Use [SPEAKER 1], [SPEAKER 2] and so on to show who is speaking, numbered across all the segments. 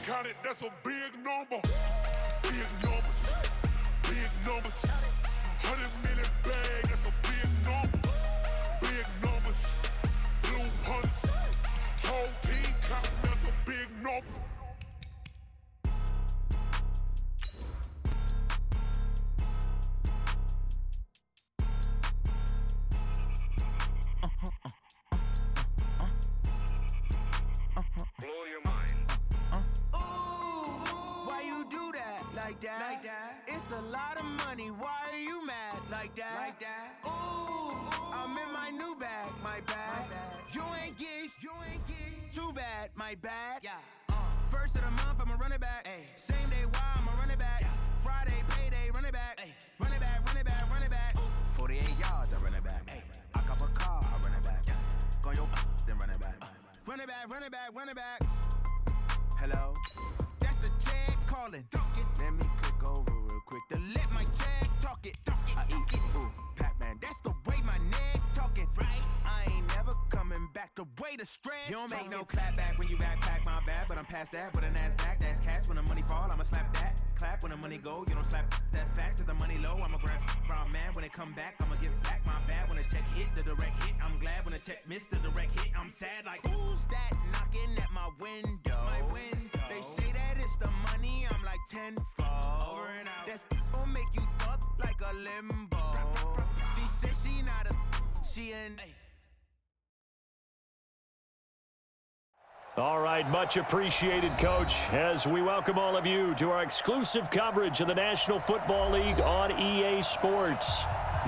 [SPEAKER 1] count it, that's a big number. Big numbers, big numbers. 100 million bag, that's a big number. Big numbers, blue hunts. Whole team counting, that's a big number.
[SPEAKER 2] Blow your mind.
[SPEAKER 3] Why you do that like that? It's a lot of money. Why are you mad like that? Ooh, I'm in my new bag, my bad. You ain't getting too bad, my bad. First of the month, I'ma run it back. Same day, why I'ma run it back. Friday, payday, run it back. Run it back, run it back, run it back. 48 yards, I run it back. I cop a car, I run it back. Go yo, then run it back. Run it back, run it back, run it back. Hello? That's the jag calling. Let me click over real quick to let my jag talk it. I eat it, ooh, Pac-Man. That's the way my neck talking. Right? I ain't never coming back. The way the stress. You don't make no clap back when you backpack, my bad. But I'm past that with a NASDAQ. That's cash when the money fall. I'ma slap that. Clap when the money go. You don't slap. That's facts. If the money low, I'ma grab brown man. When it come back, I'ma give back my bad. When the check hit, the direct hit. I'm glad when the check missed the direct hit. I'm sad like, who's that knocking at my window? My window. They say that it's the money. I'm like tenfold. Over and out. That's gon' make you up like a limbo. She said she not a. She an.
[SPEAKER 4] All right, much appreciated, Coach, as we welcome all of you to our exclusive coverage of the National Football League on EA Sports.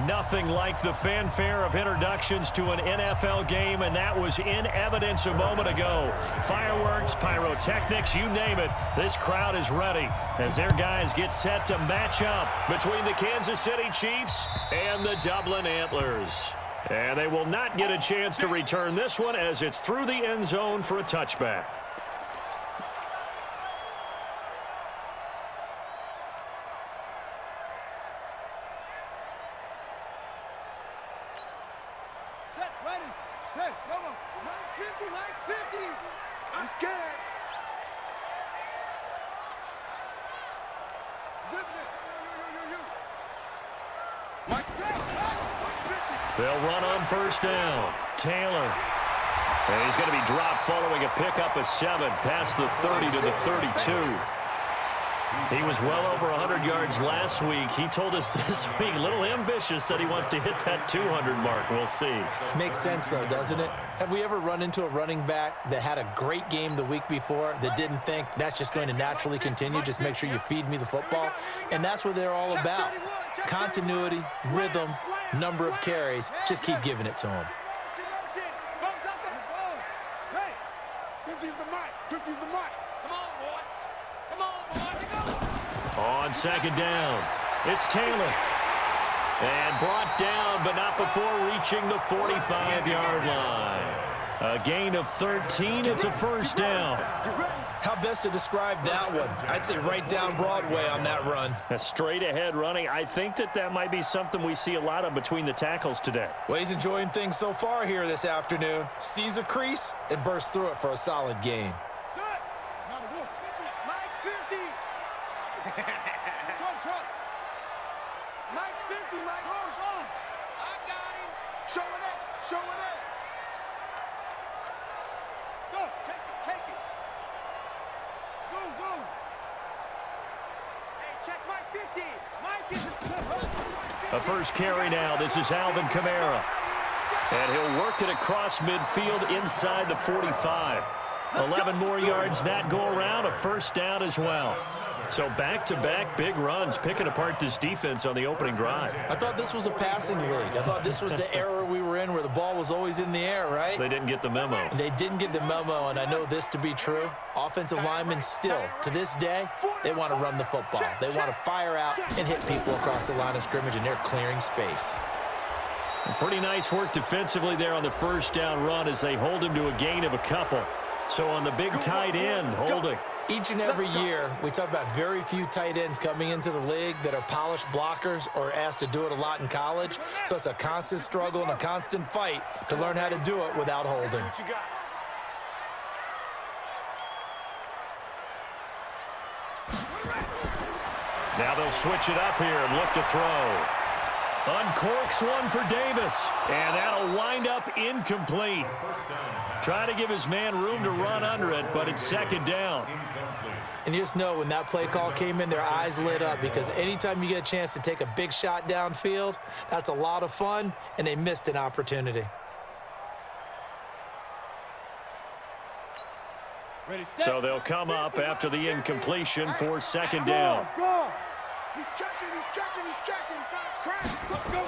[SPEAKER 4] Nothing like the fanfare of introductions to an NFL game, and that was in evidence a moment ago. Fireworks, pyrotechnics, you name it, this crowd is ready as their guys get set to match up between the Kansas City Chiefs and the Dublin Antlers. And they will not get a chance to return this one as it's through the end zone for a touchback.
[SPEAKER 5] Set, ready. Hey, come on. Mike's 50, Mike's 50. I'm scared. Zip it. You. Mike's 50.
[SPEAKER 4] They'll run on first down. Taylor. And he's going to be dropped following a pickup of 7 past the 30 to the 32. He was well over 100 yards last week. He told us this week, a little ambitious, said he wants to hit that 200 mark. We'll see.
[SPEAKER 6] Makes sense, though, doesn't it? Have we ever run into a running back that had a great game the week before that didn't think that's just going to naturally continue? Just make sure you feed me the football. And that's what they're all about. Continuity, rhythm, number of carries. Just keep giving it to him.
[SPEAKER 5] Hey, 50's the mark. 50's the mark. Come on, boy. Come on, boy.
[SPEAKER 4] On second down, it's Taylor. And brought down, but not before reaching the 45-yard line. A gain of 13. It's a first down.
[SPEAKER 6] How best to describe that one? I'd say right down Broadway on that run.
[SPEAKER 4] A straight-ahead running. I think that might be something we see a lot of between the tackles today.
[SPEAKER 6] Well, he's enjoying things so far here this afternoon. Sees a crease and bursts through it for a solid gain.
[SPEAKER 5] Set. It's not a wolf. 50. Mike 50. Short. Mike's 50, Mike. Go. I got him. Show it up. Go. Take it. Go. Hey, check Mike 50. Mike is
[SPEAKER 4] A first carry now. This is Alvin Kamara. And he'll work it across midfield inside the 45. 11 more yards that go around. A first down as well. So back-to-back big runs, picking apart this defense on the opening drive.
[SPEAKER 6] I thought this was a passing league. I thought this was the era we were in where the ball was always in the air, right?
[SPEAKER 4] They didn't get the memo.
[SPEAKER 6] They didn't get the memo, and I know this to be true. Offensive linemen still, to this day, they want to run the football. They want to fire out and hit people across the line of scrimmage, and they're clearing space.
[SPEAKER 4] Pretty nice work defensively there on the first down run as they hold him to a gain of a couple. So on the big tight end, holding.
[SPEAKER 6] Each and every year, we talk about very few tight ends coming into the league that are polished blockers or asked to do it a lot in college. So it's a constant struggle and a constant fight to learn how to do it without holding.
[SPEAKER 4] Now they'll switch it up here and look to throw. Uncorks one for Davis. And that'll wind up incomplete. Trying to give his man room to run under it, but it's second down.
[SPEAKER 6] And you just know when that play call came in, their eyes lit up, because anytime you get a chance to take a big shot downfield, that's a lot of fun, and they missed an opportunity.
[SPEAKER 4] So they'll come up after the incompletion for second down.
[SPEAKER 5] He's checking, he's checking, he's checking. Crash, let's go.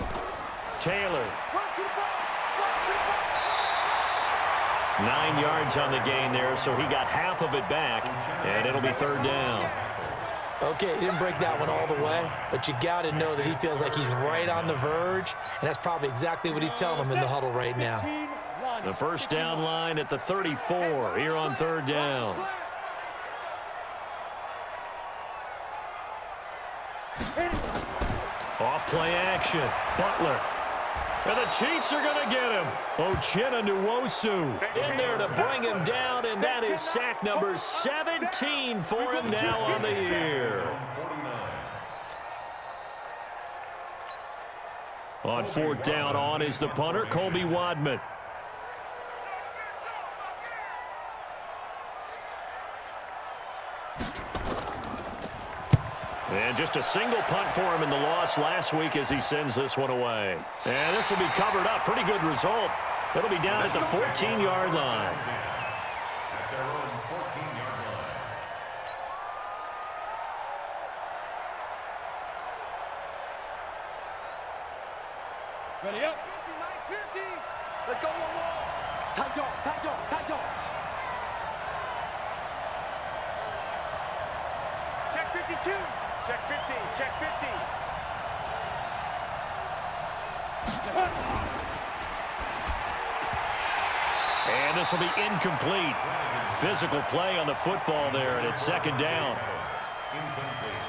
[SPEAKER 4] Taylor.
[SPEAKER 5] Run to the ball. Run to the ball.
[SPEAKER 4] 9 yards on the gain there, so he got half of it back, and it'll be third down.
[SPEAKER 6] Okay, he didn't break that one all the way, but you got to know that he feels like he's right on the verge, and that's probably exactly what he's telling them in the huddle right now.
[SPEAKER 4] The first down line at the 34 here on third down. Off play action. Butler. And the Chiefs are going to get him. Uchenna Nwosu in there to bring him down, and that is sack number 17 for him now on the year. On fourth down, on is the punter, Colby Wadman. And just a single punt for him in the loss last week as he sends this one away. And this will be covered up. Pretty good result. It'll be down at the 14-yard line.
[SPEAKER 5] Ready up. 50, Mike, 50. Let's go one more. Tight dog, tight dog, tight dog. Check 52. Check 50, check 50.
[SPEAKER 4] And this will be incomplete. Physical play on the football there, and it's second down.
[SPEAKER 2] Incomplete.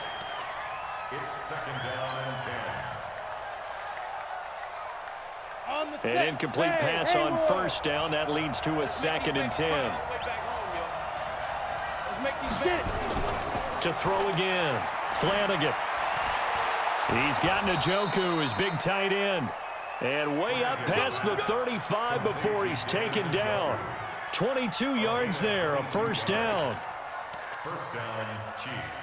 [SPEAKER 2] It's second down and 10.
[SPEAKER 4] An incomplete pass on first down. That leads to a second and 10.
[SPEAKER 5] Let's make these big.
[SPEAKER 4] To throw again. Flanagan. He's got Njoku, his big tight end. And way up past the 35 before he's taken down. 22 yards there, a first down.
[SPEAKER 2] First down, Chiefs.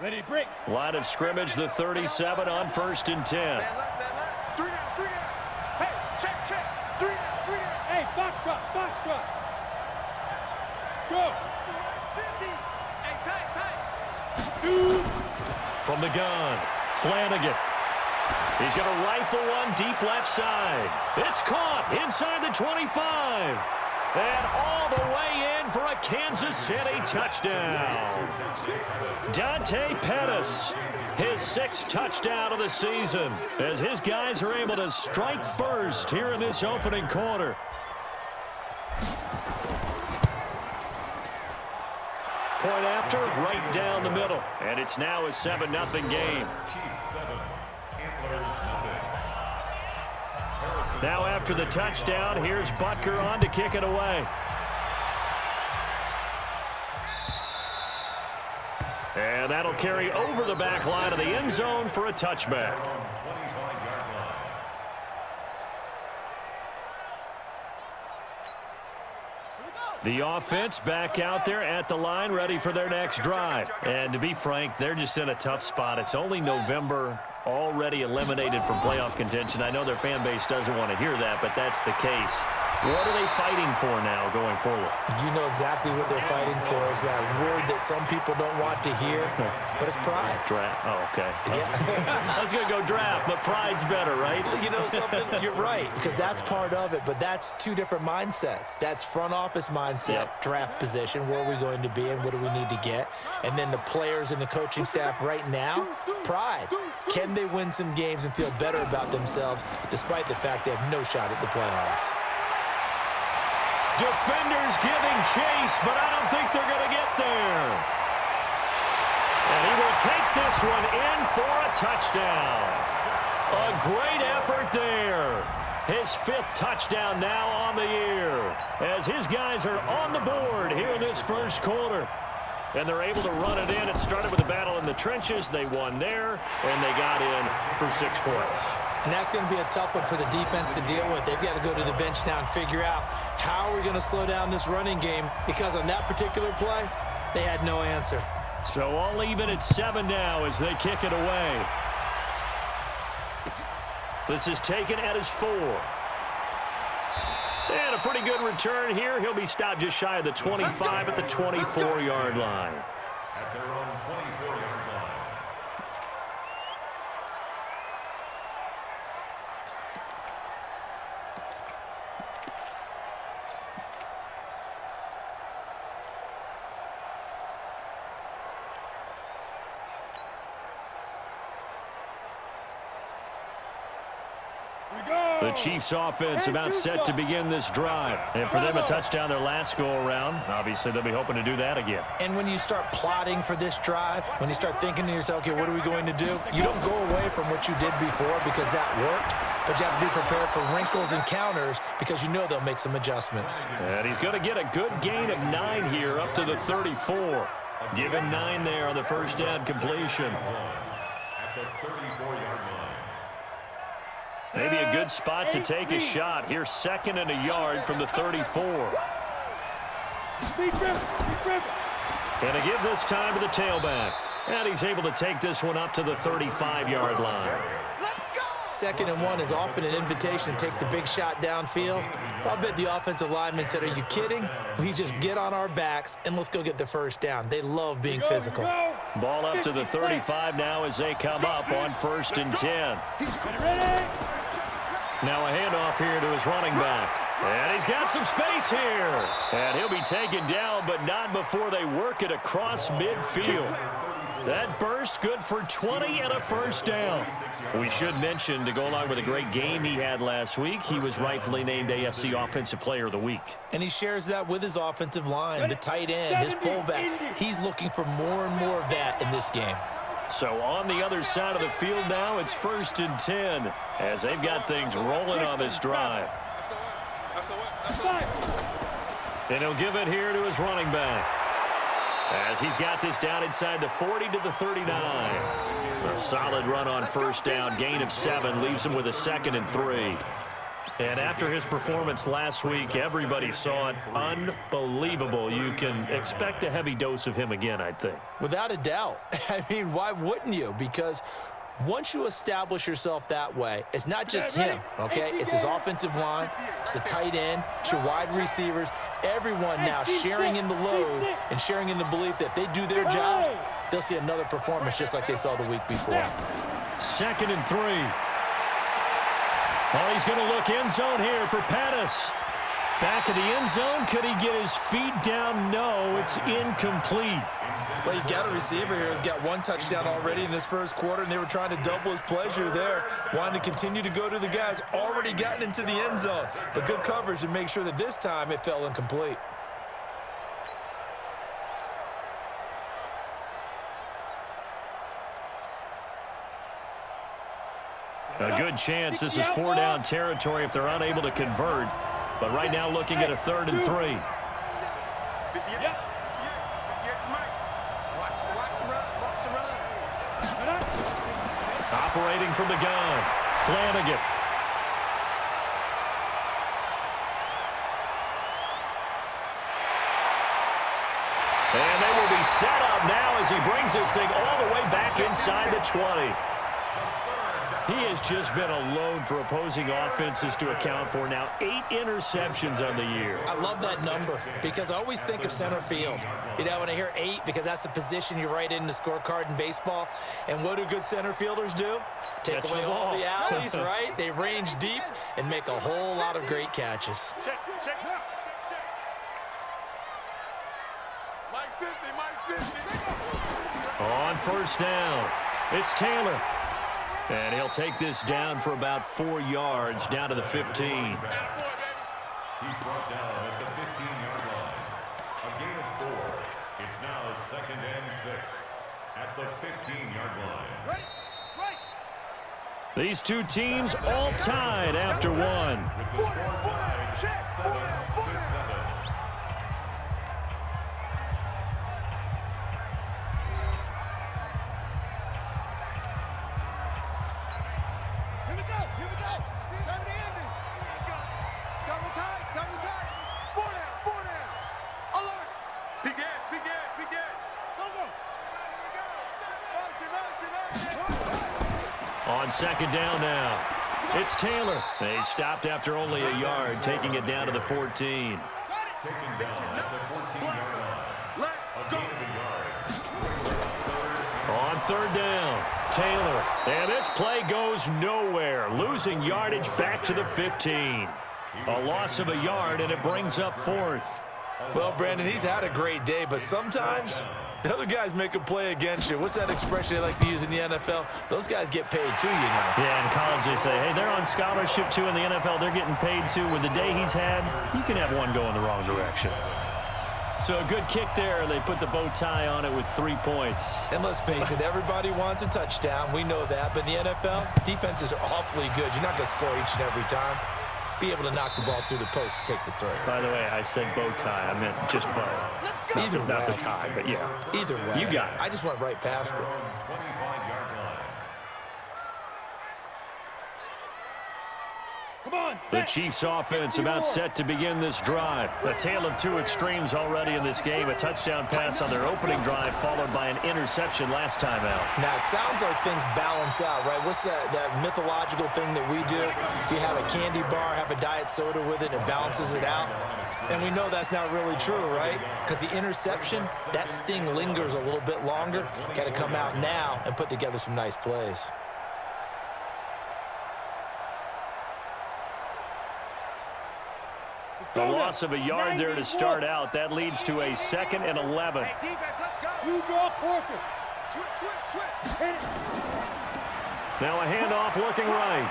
[SPEAKER 5] Ready, break.
[SPEAKER 4] Line of scrimmage, the 37 on first and 10.
[SPEAKER 5] Man left, man left. 3 down, 3 down. Hey, check, check. 3 down, 3 down. Hey, box truck, box truck. Go. 50. Hey, tight, tight.
[SPEAKER 4] From the gun, Flanagan. He's going to rifle one deep left side. It's caught inside the 25. And all the way in for a Kansas City touchdown. Dante Pettis, his 6th touchdown of the season, as his guys are able to strike first here in this opening quarter. Point after, right down the middle. And it's now a 7-0 game.
[SPEAKER 2] Chiefs 7, Antlers nothing.
[SPEAKER 4] Now after the touchdown, here's Butker on to kick it away. And that'll carry over the back line of the end zone for a touchback. The offense back out there at the line, ready for their next drive. And to be frank, they're just in a tough spot. It's only November, already eliminated from playoff contention. I know their fan base doesn't want to hear that, but that's the case. What are they fighting for now going forward?
[SPEAKER 6] You know exactly what they're fighting for is that word that some people don't want to hear, but it's pride.
[SPEAKER 4] Draft. Oh, okay.
[SPEAKER 6] Yeah.
[SPEAKER 4] I was going to go draft, but pride's better, right?
[SPEAKER 6] You know something? You're right, because that's part of it, but that's two different mindsets. That's front office mindset, draft position, where are we going to be and what do we need to get? And then the players and the coaching staff right now, pride. Can they win some games and feel better about themselves despite the fact they have no shot at the playoffs?
[SPEAKER 4] Defenders giving chase, but I don't think they're going to get there. And he will take this one in for a touchdown. A great effort there. His 5th touchdown now on the year, as his guys are on the board here in this first quarter. And they're able to run it in. It started with a battle in the trenches. They won there, and they got in for 6 points.
[SPEAKER 6] And that's going to be a tough one for the defense to deal with. They've got to go to the bench now and figure out how we're going to slow down this running game, because on that particular play, they had no answer.
[SPEAKER 4] So all even at 7 now as they kick it away. This is taken at his 4. And a pretty good return here. He'll be stopped just shy of the 25 at the 24-yard line.
[SPEAKER 2] At their own 24-yard line.
[SPEAKER 4] The Chiefs offense about set to begin this drive. And for them, a touchdown their last go-around. Obviously, they'll be hoping to do that again.
[SPEAKER 6] And when you start plotting for this drive, when you start thinking to yourself, okay, what are we going to do? You don't go away from what you did before because that worked, but you have to be prepared for wrinkles and counters because you know they'll make some adjustments.
[SPEAKER 4] And he's going to get a good gain of 9 here up to the 34. Give him 9 there on the first down completion.
[SPEAKER 2] At the 34-yard line.
[SPEAKER 4] Maybe a good spot to take a shot. Here, 2nd and a yard from the 34. And a give this time to the tailback. And he's able to take this one up to the 35-yard line.
[SPEAKER 6] 2nd and 1 is often an invitation to take the big shot downfield. I'll bet the offensive lineman said, are you kidding? We just get on our backs and let's go get the first down. They love being physical.
[SPEAKER 4] Ball up to the 35 now as they come up on 1st and 10. Now a handoff here to his running back. And he's got some space here. And he'll be taken down, but not before they work it across midfield. That burst good for 20 and a first down. We should mention, to go along with a great game he had last week, he was rightfully named AFC Offensive Player of the Week.
[SPEAKER 6] And he shares that with his offensive line, the tight end, his fullback. He's looking for more and more of that in this game.
[SPEAKER 4] So on the other side of the field now, it's 1st and 10 as they've got things rolling on this drive. And he'll give it here to his running back as he's got this down inside the 40 to the 39. A solid run on first down, gain of 7, leaves him with a 2nd and 3. And after his performance last week, everybody saw it. Unbelievable. You can expect a heavy dose of him again, I think.
[SPEAKER 6] Without a doubt. I mean, why wouldn't you? Because once you establish yourself that way, it's not just him, okay? It's his offensive line, it's the tight end, it's your wide receivers, everyone now sharing in the load and sharing in the belief that if they do their job, they'll see another performance just like they saw the week before.
[SPEAKER 4] 2nd and 3. Oh, he's going to look end zone here for Pettis. Back of the end zone. Could he get his feet down? No, it's incomplete.
[SPEAKER 6] Well, you got a receiver here who's got 1 touchdown already in this first quarter, and they were trying to double his pleasure there, wanting to continue to go to the guys already gotten into the end zone. But good coverage to make sure that this time it fell incomplete.
[SPEAKER 4] A good chance this is 4-down territory if they're unable to convert. But right now looking at a 3rd and 3. Operating from the gun, Flanagan. And they will be set up now as he brings this thing all the way back inside the 20. He has just been a load for opposing offenses to account for now. 8 interceptions on the year.
[SPEAKER 6] I love that number because I always think of center field. You know, when I hear 8, because that's the position you write in the scorecard in baseball. And what do good center fielders do? Take away all the alleys, right? They range deep and make a whole lot of great catches.
[SPEAKER 4] On first down, it's Taylor. And he'll take this down for about 4 yards, down to the 15.
[SPEAKER 2] He's brought down at the 15-yard line. A gain of 4. It's now 2nd and 6 at the 15-yard line.
[SPEAKER 4] These two teams all tied after 1.
[SPEAKER 5] check,
[SPEAKER 2] 7-7.
[SPEAKER 5] Here we go. Time to end it. Double time. 4 down. Alert. Begin. Go. Motion.
[SPEAKER 4] On second down now, it's Taylor. They stopped after only a yard, taking it down to the 14.
[SPEAKER 2] Taken down at the 14-yard line.
[SPEAKER 5] Let
[SPEAKER 2] A
[SPEAKER 5] go.
[SPEAKER 2] gain of a yard.
[SPEAKER 4] On third down, Taylor. And this play goes nowhere, losing yardage back to the 15. A loss of a yard, and it brings up fourth.
[SPEAKER 6] Well, Brandon, he's had a great day, but sometimes the other guys make a play against you. What's that expression they like to use in the NFL? Those guys get paid too, you know.
[SPEAKER 4] Yeah, in college they say, hey, they're on scholarship too. In the NFL, they're getting paid too. With the day he's had, you can have one going the wrong direction. So a good kick there. They put the bow tie on it with 3 points.
[SPEAKER 6] And let's face it, everybody wants a touchdown. We know that. But in the NFL, defenses are awfully good. You're not going to score each and every time. Be able to knock the ball through the post and take the throw.
[SPEAKER 4] By the way, I said bow tie. I meant just bow.
[SPEAKER 6] Either
[SPEAKER 4] Not the
[SPEAKER 6] way.
[SPEAKER 4] tie, but yeah.
[SPEAKER 6] Either way.
[SPEAKER 4] You got it.
[SPEAKER 6] I just went right past it.
[SPEAKER 2] 25-yard line.
[SPEAKER 5] Come on.
[SPEAKER 4] The Chiefs offense about set to begin this drive. A tale of two extremes already in this game. A touchdown pass on their opening drive followed by an interception last time out.
[SPEAKER 6] Now, it sounds like things balance out, right? What's that mythological thing that we do? If you have a candy bar, have a diet soda with it, it balances it out. And we know that's not really true, right? Because the interception, that sting lingers a little bit longer. Got to come out now and put together some nice plays.
[SPEAKER 4] The loss of a yard there to start out. That leads to a 2nd and 11.
[SPEAKER 5] Hey, defense, let's go. You draw corporate. Switch. Hit it.
[SPEAKER 4] Now a handoff looking right.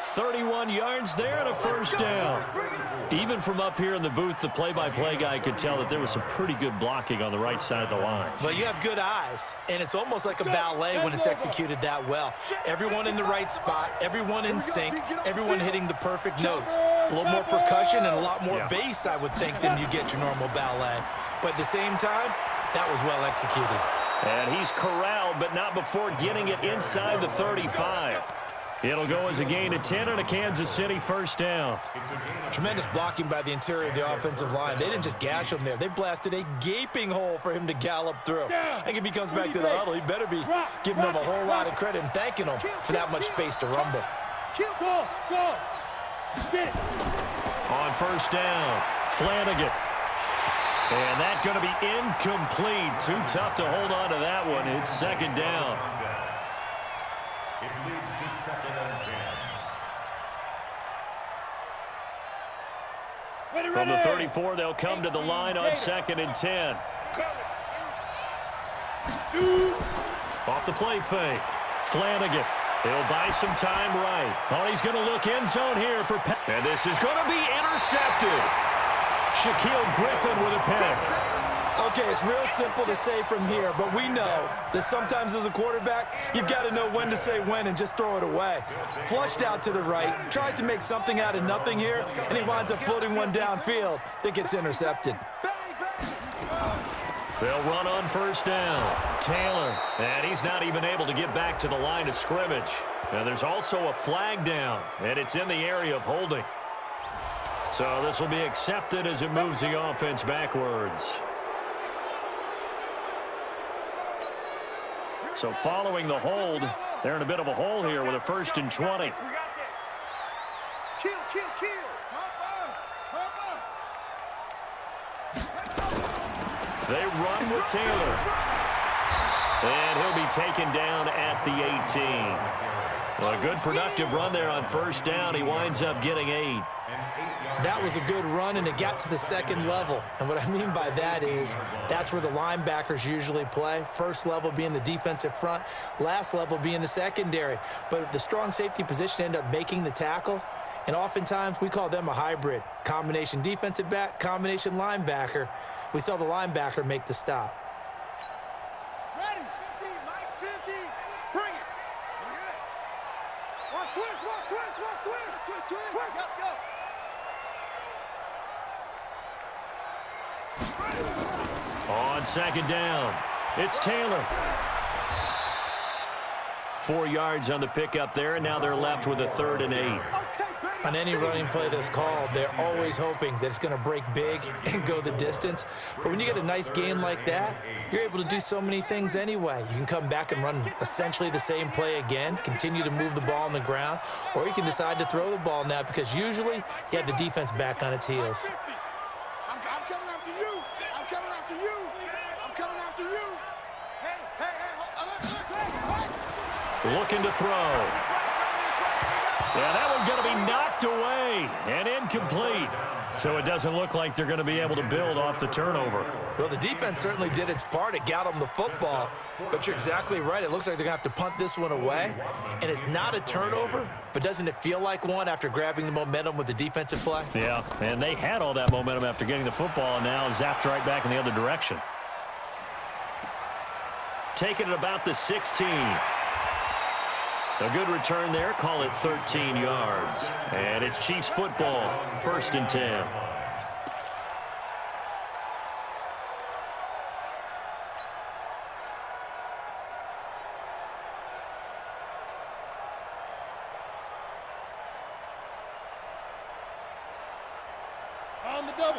[SPEAKER 4] "31 yards there and a first down." Even from up here in the booth, the play-by-play guy could tell that there was some pretty good blocking on the right side of the line.
[SPEAKER 6] Well, you have good eyes, and it's almost like a ballet when it's executed that well. Everyone in the right spot, everyone in sync, everyone hitting the perfect notes. A little more percussion and a lot more bass, I would think, than you get your normal ballet. But at the same time, that was well executed.
[SPEAKER 4] And he's corralled, but not before getting it inside the 35. It'll go as a gain of 10 and a Kansas City first down.
[SPEAKER 6] Tremendous blocking by the interior of the offensive line. They didn't just gash him there. They blasted a gaping hole for him to gallop through. I think if he comes back to the huddle, he better be giving them a whole lot of credit and thanking them for that much space to rumble.
[SPEAKER 5] Go. Get it.
[SPEAKER 4] On first down, Flanagan. And that's going to be incomplete. Too tough to hold on to that one. It's second down.
[SPEAKER 2] It leads to 2nd and 10.
[SPEAKER 4] From the 34, they'll come to the line on 2nd and 10. Off the play fake. Flanagan. He'll buy some time right. Oh, he's going to look end zone here for Pat. And this is going to be intercepted. Shaquille Griffin with a pick.
[SPEAKER 6] Okay, it's real simple to say from here, but we know that sometimes as a quarterback, you've got to know when to say when and just throw it away. Flushed out to the right, tries to make something out of nothing here, and he winds up floating one downfield that gets intercepted.
[SPEAKER 4] They'll run on first down. Taylor, and he's not even able to get back to the line of scrimmage. Now there's also a flag down, and it's in the area of holding. So this will be accepted as it moves the offense backwards. So following the hold, they're in a bit of a hole here with a 1st and 20.
[SPEAKER 5] Kill.
[SPEAKER 4] They run with Taylor. And he'll be taken down at the 18. Well, a good productive run there on first down. He winds up getting 8.
[SPEAKER 6] That was a good run, and it got to the 2nd level. And what I mean by that is that's where the linebackers usually play. First level being the defensive front, last level being the secondary. But the strong safety position ended up making the tackle, and oftentimes we call them a hybrid. Combination defensive back, combination linebacker. We saw the linebacker make the stop.
[SPEAKER 5] Ready. 50. Mike's 50. Bring it.
[SPEAKER 4] On second down, it's Taylor. 4 yards on the pickup there, and now they're left with a 3rd and 8.
[SPEAKER 6] On any running play that's called, they're always hoping that it's going to break big and go the distance. But when you get a nice game like that, you're able to do so many things anyway. You can come back and run essentially the same play again, continue to move the ball on the ground, or you can decide to throw the ball now because usually you have the defense back on its heels.
[SPEAKER 5] I'm coming after you. I'm coming after you. I'm coming after you. Hey,
[SPEAKER 4] Looking to throw. Yeah, that one's going to be knocked away and incomplete. So it doesn't look like they're going to be able to build off the turnover.
[SPEAKER 6] Well, the defense certainly did its part. It got them the football. But you're exactly right. It looks like they're going to have to punt this one away. And it's not a turnover, but doesn't it feel like one after grabbing the momentum with the defensive play?
[SPEAKER 4] Yeah, and they had all that momentum after getting the football, and now zapped right back in the other direction. Taking it about the 16. A good return there. Call it 13 yards. And it's Chiefs football. 1st and 10.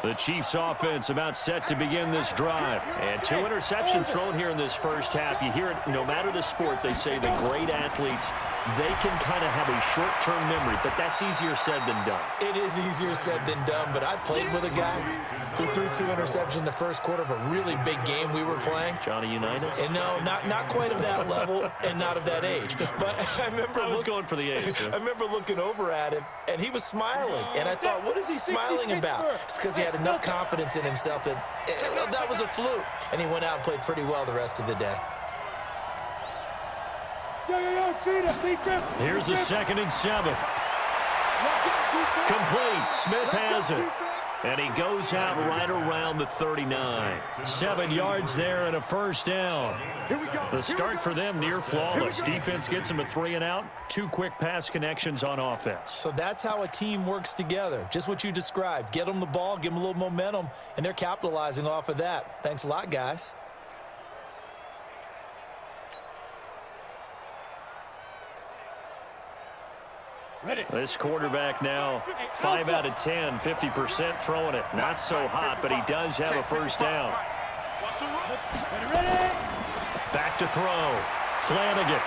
[SPEAKER 4] The Chiefs offense about set to begin this drive. And 2 interceptions thrown here in this first half. You hear it, no matter the sport, they say the great athletes, they can kind of have a short-term memory, but that's easier said than done.
[SPEAKER 6] It is easier said than done, but I played with a guy who threw 2 interceptions in the first quarter of a really big game we were playing.
[SPEAKER 4] Johnny Unitas?
[SPEAKER 6] And no, not quite of that level and not of that age. But I remember
[SPEAKER 4] I was going for the age.
[SPEAKER 6] I remember looking over at him, and he was smiling. And I thought, what is he smiling about? It's because he had enough confidence in himself that that was a fluke. And he went out and played pretty well the rest of the day.
[SPEAKER 4] Here's a 2nd and 7. Complete. Smith has it. And he goes out right around the 39. 7 yards there and a 1st down. The start for them near flawless. Defense gets them a 3 and out. 2 quick pass connections on offense.
[SPEAKER 6] So that's how a team works together. Just what you described. Get them the ball, give them a little momentum, and they're capitalizing off of that. Thanks a lot, guys.
[SPEAKER 4] This quarterback now 5 out of 10, 50% throwing it. Not so hot, but he does have a 1st down. Back to throw. Flanagan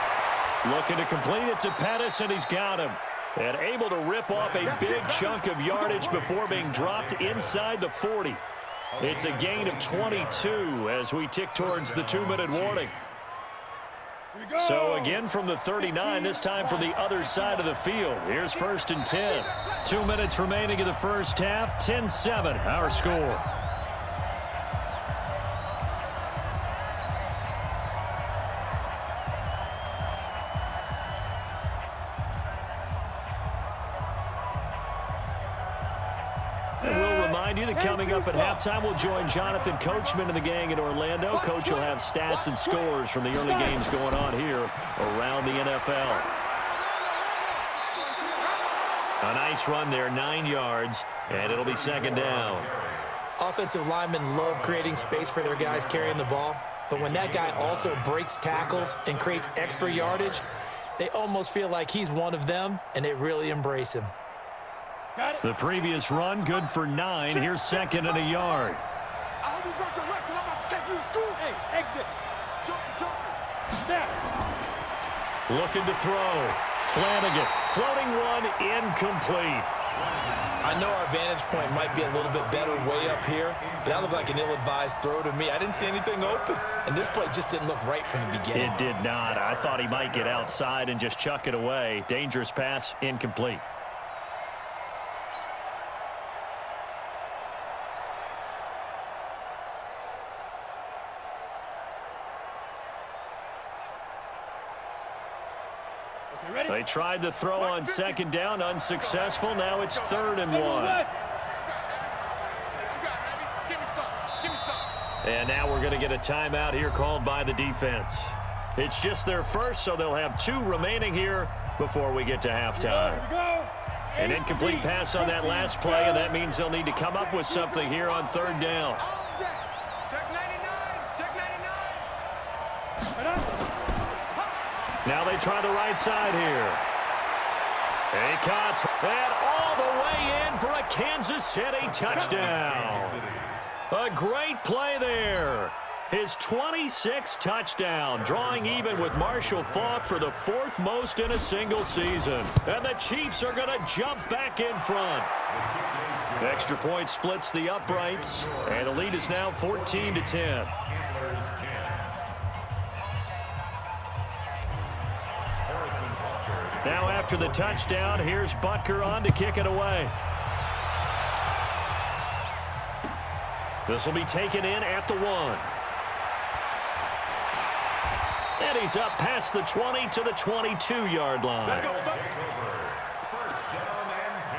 [SPEAKER 4] looking to complete it to Pettis, and he's got him. And able to rip off a big chunk of yardage before being dropped inside the 40. It's a gain of 22 as we tick towards the 2-minute warning. So again from the 39, this time from the other side of the field. Here's 1st and 10. 2 minutes remaining in the first half. 10-7, our score. Coming up at halftime, we'll join Jonathan Coachman and the gang in Orlando. Coach will have stats and scores from the early games going on here around the NFL. A nice run there, 9 yards, and it'll be 2nd down.
[SPEAKER 6] Offensive linemen love creating space for their guys carrying the ball, but when that guy also breaks tackles and creates extra yardage, they almost feel like he's one of them, and they really embrace him.
[SPEAKER 4] The previous run, good for 9. Here's 2nd and a yard.
[SPEAKER 5] I hope you brought your rest, because I'm about to take you to school. Hey, exit. Jump. Snap.
[SPEAKER 4] Looking to throw. Flanagan, floating one, incomplete.
[SPEAKER 6] I know our vantage point might be a little bit better way up here, but that looked like an ill-advised throw to me. I didn't see anything open, and this play just didn't look right from the beginning.
[SPEAKER 4] It did not. I thought he might get outside and just chuck it away. Dangerous pass, incomplete. They tried to throw on 2nd down, unsuccessful. Now it's 3rd and 1. And now we're going to get a timeout here called by the defense. It's just their first, so they'll have 2 remaining here before we get to halftime. An incomplete pass on that last play, and that means they'll need to come up with something here on 3rd down.
[SPEAKER 5] Check 99. Check 99.
[SPEAKER 4] Now they try the right side here. A cut, and all the way in for a Kansas City touchdown. A great play there. His 26th touchdown, drawing even with Marshall Faulk for the 4th most in a single season. And the Chiefs are going to jump back in front. Extra point splits the uprights, and the lead is now 14-10. Now after the touchdown, here's Butker on to kick it away. This will be taken in at the 1. And he's up past the 20 to the 22-yard line.
[SPEAKER 2] Let's go. First down and 10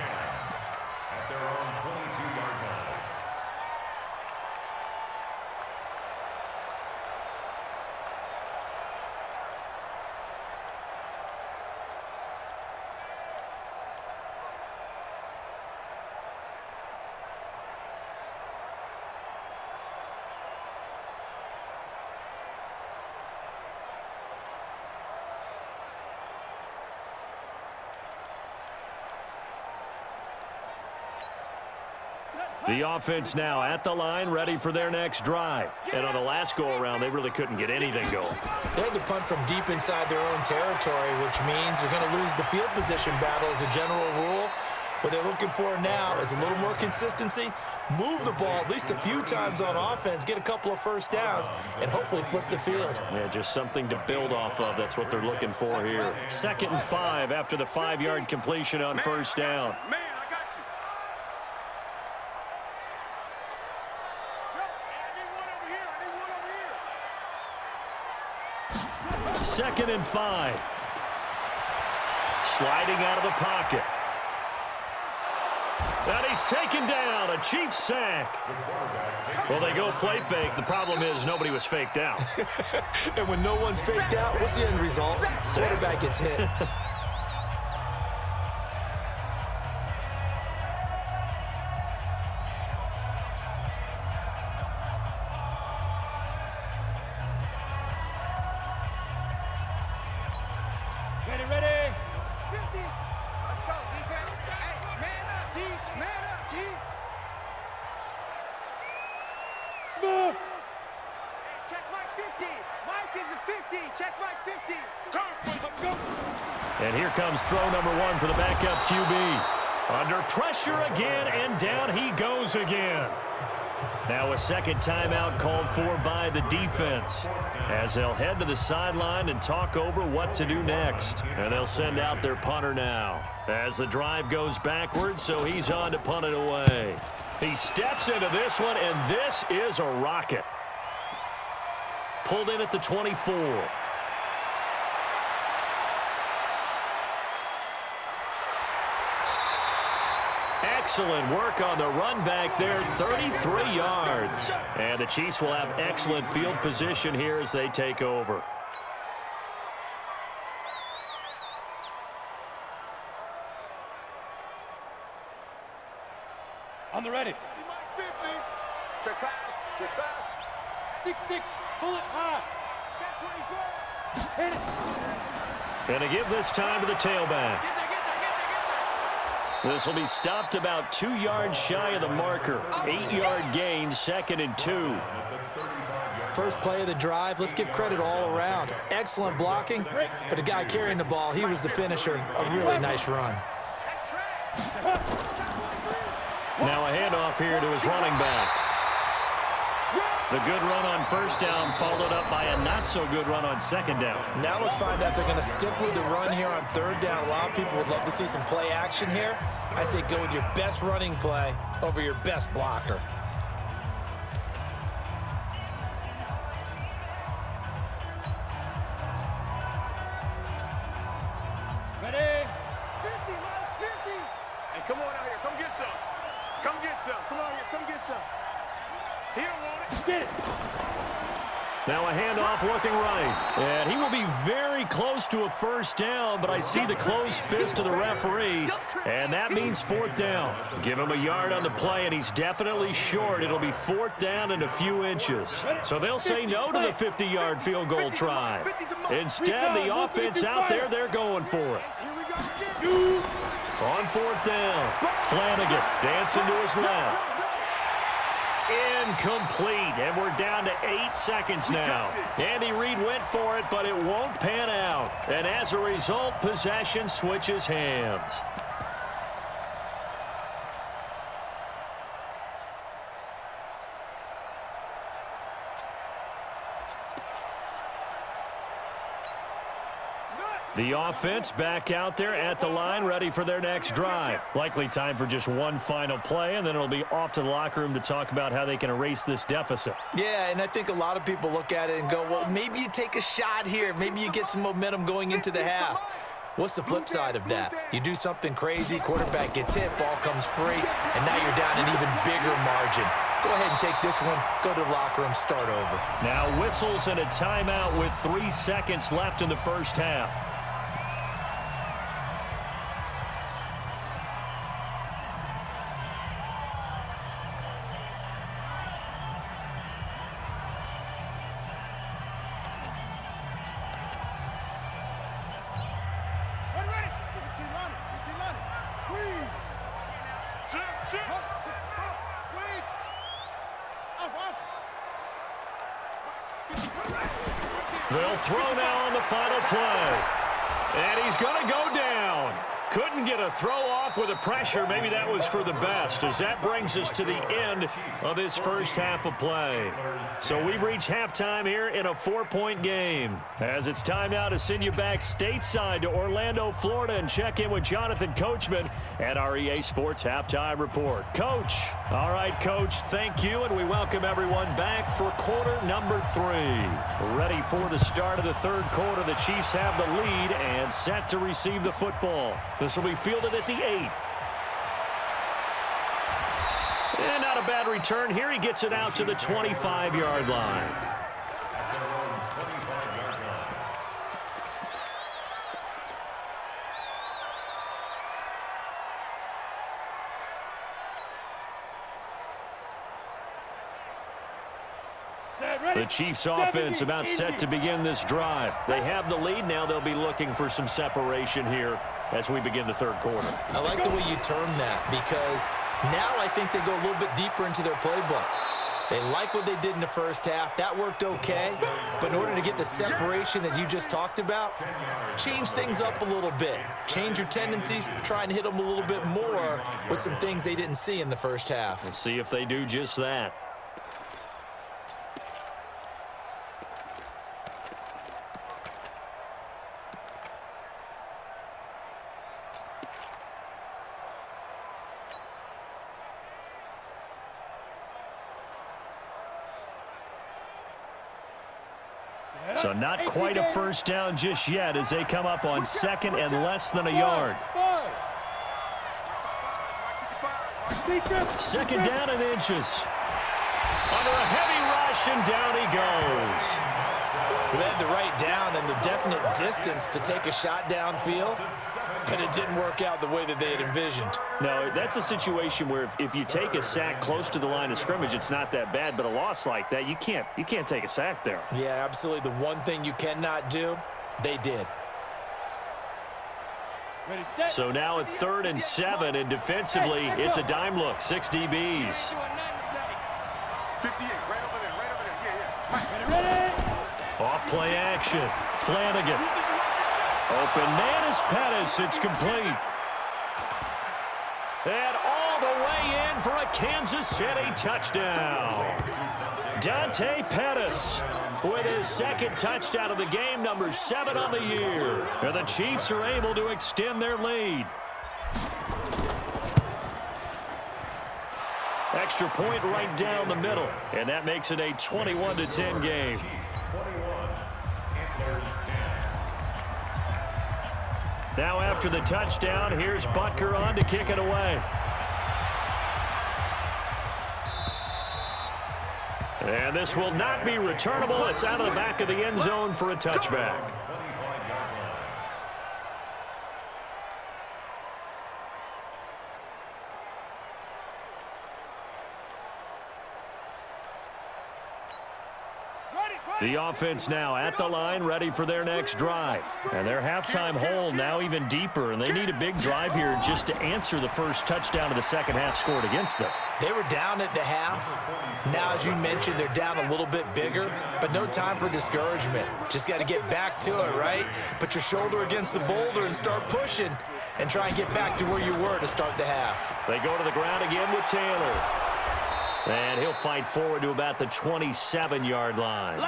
[SPEAKER 2] at their own 22-yard line.
[SPEAKER 4] The offense now at the line, ready for their next drive. And on the last go-around, they really couldn't get anything going.
[SPEAKER 6] They had to punt from deep inside their own territory, which means they're going to lose the field position battle as a general rule. What they're looking for now is a little more consistency, move the ball at least a few times on offense, get a couple of first downs, and hopefully flip the field.
[SPEAKER 4] Yeah, just something to build off of. That's what they're looking for here. 2nd and 5 after the 5-yard completion on 1st down.
[SPEAKER 5] Man, I got you. Yo, I need one over here. I need one over here.
[SPEAKER 4] 2nd and 5. Sliding out of the pocket. And he's taken down. A Chiefs sack. Well, they go play fake. The problem is nobody was faked out.
[SPEAKER 6] And when no one's faked out, what's the end result? Quarterback gets hit.
[SPEAKER 5] Ready. 50. Let's go, defense. Hey, man up, D. Man up, D. Smooth. Hey, check Mike 50. Mike is a 50. Check Mike 50. Go.
[SPEAKER 4] And here comes throw number 1 for the backup QB. Under pressure again, and down he goes again. Now a second timeout called for by the defense, as they'll head to the sideline and talk over what to do next. And they'll send out their punter now as the drive goes backwards, so he's on to punt it away. He steps into this one, and this is a rocket. Pulled in at the 24. Excellent work on the run back there, 33 yards. And the Chiefs will have excellent field position here as they take over.
[SPEAKER 7] On the ready.
[SPEAKER 5] Check pass. Check pass.
[SPEAKER 7] 6-6. Pull it high.
[SPEAKER 5] Check 24.
[SPEAKER 7] Hit it.
[SPEAKER 4] And to give this time to the tailback. This will be stopped about 2 yards shy of the marker. 8-yard gain, 2nd and 2.
[SPEAKER 6] First play of the drive, let's give credit all around. Excellent blocking, but the guy carrying the ball, he was the finisher. A really nice run.
[SPEAKER 4] Now a handoff here to his running back. The good run on 1st down followed up by a not-so-good run on 2nd down.
[SPEAKER 6] Now let's find out if they're going to stick with the run here on 3rd down. A lot of people would love to see some play action here. I say go with your best running play over your best blocker.
[SPEAKER 7] Ready.
[SPEAKER 5] 50, Mike's 50. Hey, come on out here. Come get some. Come get some. Come on here. Come get some. He don't want it.
[SPEAKER 7] Get it.
[SPEAKER 4] Now a handoff looking right. And he will be very close to a first down, but I see the closed fist of the referee, and that means fourth down. Give him a yard on the play, and he's definitely short. It'll be fourth down and a few inches. So they'll say no to the 50-yard field goal try. Instead, the offense out there, they're going for it. On fourth down, Flanagan dancing to his left. Incomplete, and we're down to 8 seconds now. Andy Reid went for it, but it won't pan out. And as a result, possession switches hands. The offense back out there at the line, ready for their next drive. Likely time for just one final play, and then it'll be off to the locker room to talk about how they can erase this deficit.
[SPEAKER 6] Yeah, and I think a lot of people look at it and go, well, maybe you take a shot here. Maybe you get some momentum going into the half. What's the flip side of that? You do something crazy, quarterback gets hit, ball comes free, and now you're down an even bigger margin. Go ahead and take this one, go to the locker room, start over.
[SPEAKER 4] Now whistles and a timeout with 3 seconds left in the first half. They'll throw now on the final play. And he's going to go down. Couldn't get a throw off with the pressure. Maybe that was for the best, as that brings us to the end of this first half of play. So we've reached halftime here in a 4-point game. As it's time now to send you back stateside to Orlando, Florida, and check in with Jonathan Coachman at our EA Sports Halftime Report. Coach. All right, Coach, thank you, and we welcome everyone back for quarter number 3. Ready for the start of the third quarter. The Chiefs have the lead and set to receive the football. This will be fielded at the 8. And not a bad return here. He gets it out to the 25-yard line. The Chiefs offense about set to begin this drive. They have the lead. Now they'll be looking for some separation here as we begin the third quarter.
[SPEAKER 6] I like the way you term that, because now I think they go a little bit deeper into their playbook. They like what they did in the first half. That worked okay. But in order to get the separation that you just talked about, change things up a little bit. Change your tendencies, try and hit them a little bit more with some things they didn't see in the first half.
[SPEAKER 4] We'll see if they do just that. So not quite a first down just yet as they come up on second and less than a yard. Second down and inches. Under a heavy rush, and down he goes.
[SPEAKER 6] They had the right down and the definite distance to take a shot downfield, but it didn't work out the way that they had envisioned.
[SPEAKER 4] No, that's a situation where if you take a sack close to the line of scrimmage, it's not that bad, but a loss like that, you can't take a sack there.
[SPEAKER 6] Yeah, absolutely. The one thing you cannot do, they did.
[SPEAKER 4] So now at 3rd and 7, and defensively, it's a dime look, 6 DBs.
[SPEAKER 5] 58, right over there, yeah.
[SPEAKER 4] Off play action, Flanagan. Open man is Pettis. It's complete. And all the way in for a Kansas City touchdown. Dante Pettis with his second touchdown of the game, number 7 on the year. And the Chiefs are able to extend their lead. Extra point right down the middle. And that makes it a 21-10 game. Now after the touchdown, here's Butker on to kick it away. And this will not be returnable. It's out of the back of the end zone for a touchback. The offense now at the line, ready for their next drive. And their halftime hole now even deeper, and they need a big drive here just to answer the first touchdown of the second half scored against them.
[SPEAKER 6] They were down at the half. Now, as you mentioned, they're down a little bit bigger, but no time for discouragement. Just got to get back to it, right? Put your shoulder against the boulder and start pushing and try and get back to where you were to start the half.
[SPEAKER 4] They go to the ground again with Taylor. And he'll fight forward to about the 27-yard line.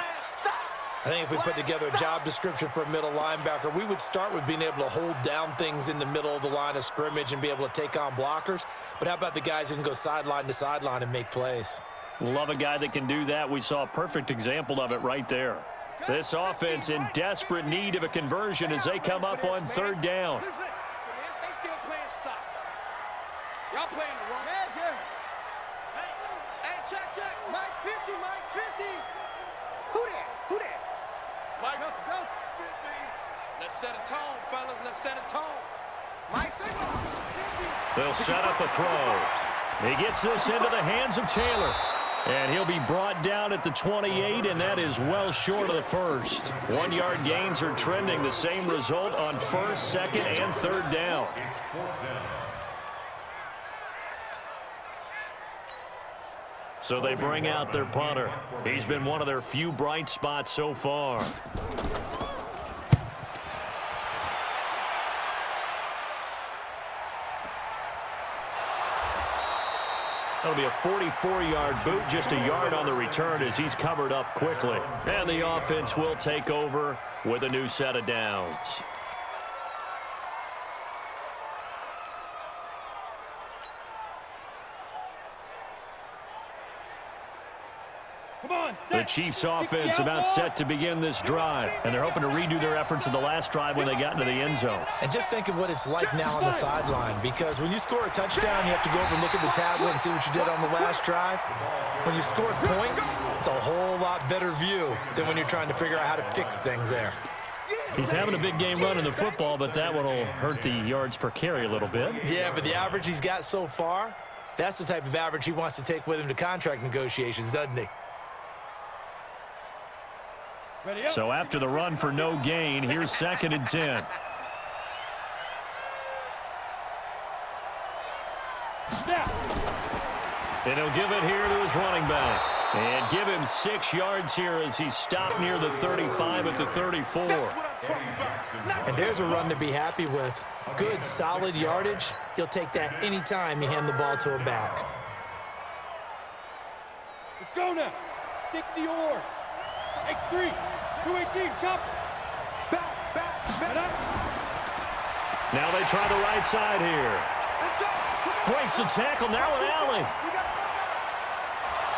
[SPEAKER 6] I think if we put together a job description for a middle linebacker, we would start with being able to hold down things in the middle of the line of scrimmage and be able to take on blockers. But how about the guys who can go sideline to sideline and make plays?
[SPEAKER 4] Love a guy that can do that. We saw a perfect example of it right there. This offense in desperate need of a conversion as they come up on third down.
[SPEAKER 5] They still playing soft. Y'all playing the wrong. Hey, check. Mike 50, Mike 50. Who that? Mike, go. Let's set a tone, fellas. Let's set a tone. Mike, say go. 50.
[SPEAKER 4] They'll set up a throw. He gets this into the hands of Taylor. And he'll be brought down at the 28, and that is well short of the first. 1-yard gains are trending the same result on first, second, and third down. So they bring out their punter. He's been one of their few bright spots so far. That'll be a 44-yard boot, just a yard on the return as he's covered up quickly. And the offense will take over with a new set of downs. The Chiefs offense about set to begin this drive, and they're hoping to redo their efforts in the last drive when they got into the end zone.
[SPEAKER 6] And just think of what it's like now on the sideline, because when you score a touchdown, you have to go over and look at the tablet and see what you did on the last drive. When you score points, it's a whole lot better view than when you're trying to figure out how to fix things there.
[SPEAKER 4] He's having a big game running the football, but that one will hurt the yards per carry a little bit.
[SPEAKER 6] Yeah, but the average he's got so far, that's the type of average he wants to take with him to contract negotiations, doesn't he?
[SPEAKER 4] So after the run for no gain, here's 2nd and 10. And he'll give it here to his running back. And give him 6 yards here as he's stopped near the 35 at the 34.
[SPEAKER 6] And there's a run to be happy with. Good, solid yardage. He'll take that anytime you hand the ball to a back.
[SPEAKER 7] Let's go now. 60 or X3, 218, chop. Back up.
[SPEAKER 4] Now they try the right side here. Breaks the tackle, now an alley.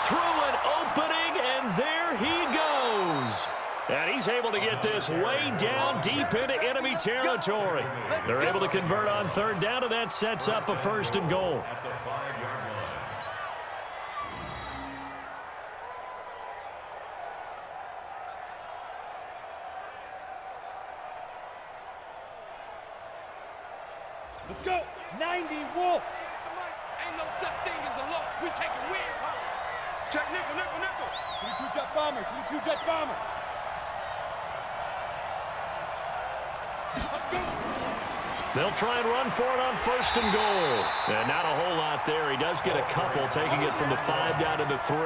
[SPEAKER 4] Through an opening, and there he goes. And he's able to get this way down deep into enemy territory. They're able to convert on third down, and that sets up a 1st and goal.
[SPEAKER 7] Let's go. 90 Wolf.
[SPEAKER 5] Ain't no such thing as a loss. We taking wins home. Check nickel.
[SPEAKER 7] 22 jet bomber. 22 jet bomber.
[SPEAKER 4] They'll try and run for it on 1st and goal. And not a whole lot there. He does get a couple, taking it from the 5 down to the 3.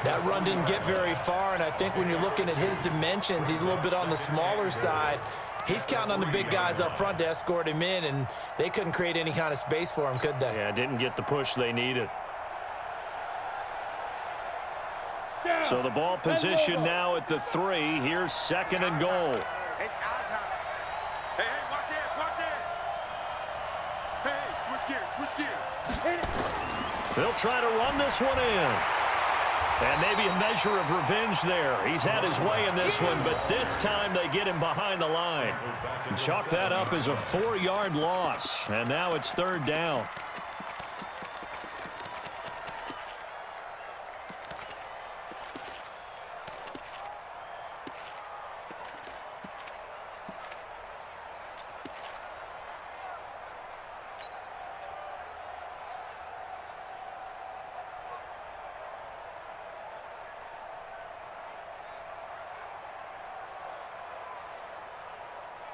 [SPEAKER 6] That run didn't get very far, and I think when you're looking at his dimensions, he's a little bit on the smaller side. He's counting on the big guys up front to escort him in, and they couldn't create any kind of space for him, could they?
[SPEAKER 4] Yeah, didn't get the push they needed. So the ball position now at the 3. Here's 2nd and goal.
[SPEAKER 5] It's our time. Hey, watch it. Hey, switch gears.
[SPEAKER 4] They'll try to run this one in. And maybe a measure of revenge there. He's had his way in this one, but this time they get him behind the line. And chalk that up as a 4-yard loss. And now it's 3rd down.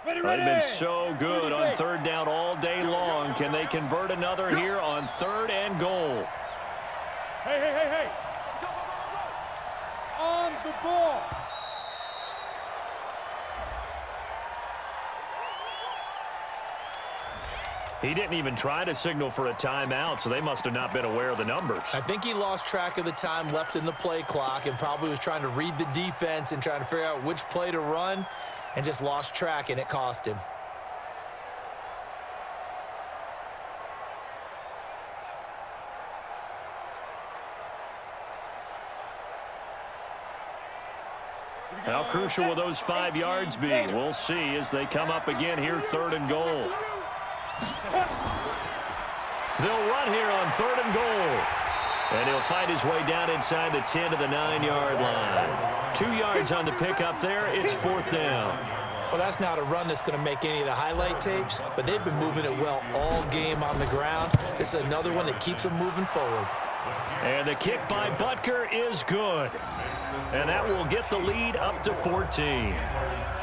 [SPEAKER 7] Ready,
[SPEAKER 4] They've
[SPEAKER 7] ready.
[SPEAKER 4] been so good on third down all day long. Can they convert another here on 3rd and goal?
[SPEAKER 7] Hey, hey, hey, hey. On the ball.
[SPEAKER 4] He didn't even try to signal for a timeout, so they must have not been aware of the numbers.
[SPEAKER 6] I think he lost track of the time left in the play clock and probably was trying to read the defense and trying to figure out which play to run and just lost track, and it cost him.
[SPEAKER 4] How crucial will those 5 yards be? We'll see as they come up again here, 3rd and goal. They'll run here on 3rd and goal. And he'll fight his way down inside the 10 to the 9-yard line. 2 yards on the pickup there. It's 4th down.
[SPEAKER 6] Well, that's not a run that's going to make any of the highlight tapes, but they've been moving it well all game on the ground. This is another one that keeps them moving forward.
[SPEAKER 4] And the kick by Butker is good. And that will get the lead up to 14.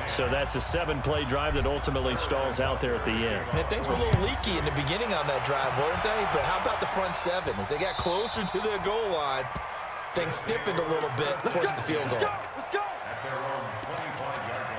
[SPEAKER 4] So that's a 7-play drive that ultimately stalls out there at the end.
[SPEAKER 6] And things were a little leaky in the beginning on that drive, weren't they? But how about the front 7? As they got closer to their goal line, things stiffened a little bit, forced the field goal.
[SPEAKER 7] Let's go.
[SPEAKER 2] At their own 25-yard line.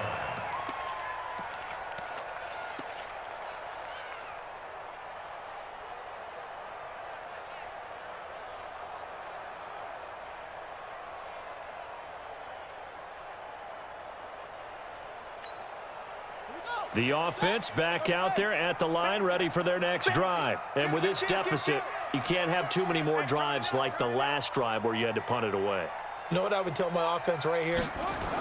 [SPEAKER 4] The offense back out there at the line, ready for their next drive. And with this deficit, you can't have too many more drives like the last drive where you had to punt it away.
[SPEAKER 6] You know what I would tell my offense right here?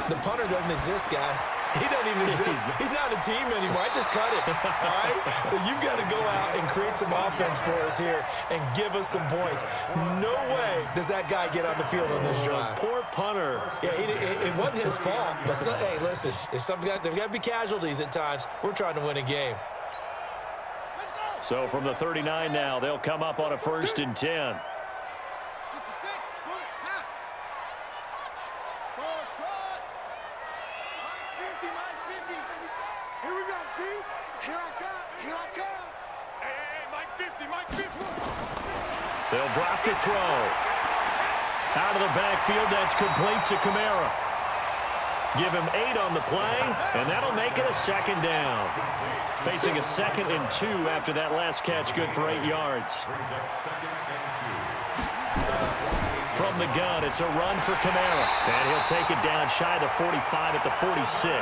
[SPEAKER 6] The punter doesn't exist, guys. He doesn't even exist. He's not a team anymore. I just cut it, all right? So you've got to go out and create some offense for us here and give us some points. No way does that guy get on the field on this drive.
[SPEAKER 4] Poor punter.
[SPEAKER 6] Yeah, it wasn't his fault. But hey, listen, there's got to be casualties at times. We're trying to win a game.
[SPEAKER 4] So from the 39 now, they'll come up on a 1st and 10. They'll drop the throw. Out of the backfield, that's complete to Kamara. Give him 8 on the play, and that'll make it a 2nd down. Facing a 2nd and 2 after that last catch, good for 8 yards.
[SPEAKER 2] Brings up 2nd and 2.
[SPEAKER 4] From the gun, it's a run for Kamara. And he'll take it down shy of the 45 at the 46.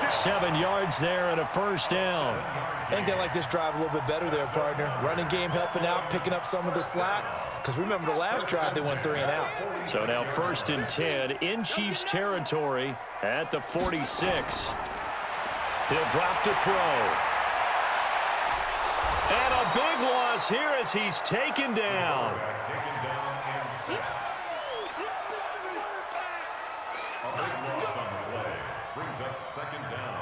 [SPEAKER 4] 7 yards there and a 1st down.
[SPEAKER 6] I think they like this drive a little bit better there, partner. Running game helping out, picking up some of the slack. Because remember the last drive, they went 3 and out.
[SPEAKER 4] So now 1st and 10 in Chiefs territory at the 46. He'll drop to throw. And a big loss here as he's taken down.
[SPEAKER 2] Taken down and sacked. A big loss on the play. Brings up 2nd down.